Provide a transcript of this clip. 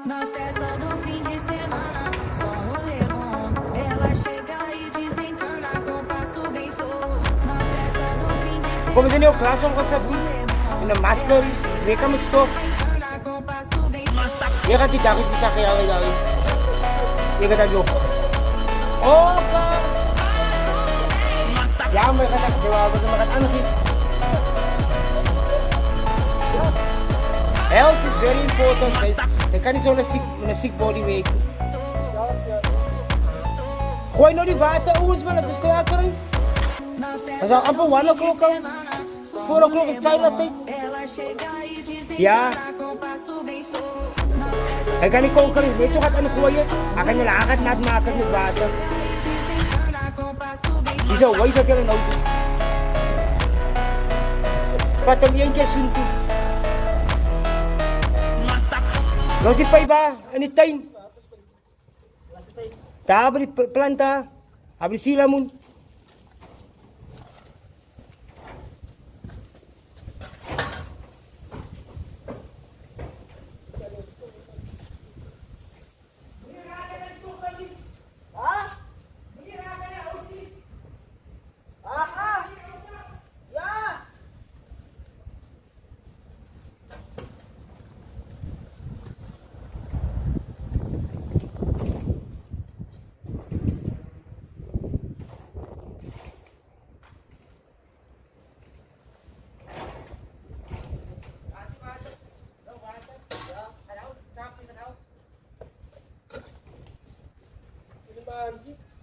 Na festa do fim de semana, só rolê bom. Ela chega e desencana com passo bem show. Na festa do fim de semana, Como din yung klasong ko sa na masker, hindi ka mag-stop. desencana com passo bem show. Iya ka tidak bisa kaya lagi. Iya ka tayo. Oh ka. Ya may kata jawab sa mga ano si. Health is very important guys. Sa kanin na sick body weight. Kung ano di bata, uwas ba natas kaya ka rin? Kasi ako po, 1 o'clock ka. 4 o'clock ang China tayo. Yeah. Ay kanin ko ka rin. Medyo kat ano kuha yun. Akan nyo lakat natin makakad ng bata. Isa, why sa kaya na nauto? Patamiyan kaya sunto. Losit pa iba, anytime. Abri planta, abri sila mun. Sini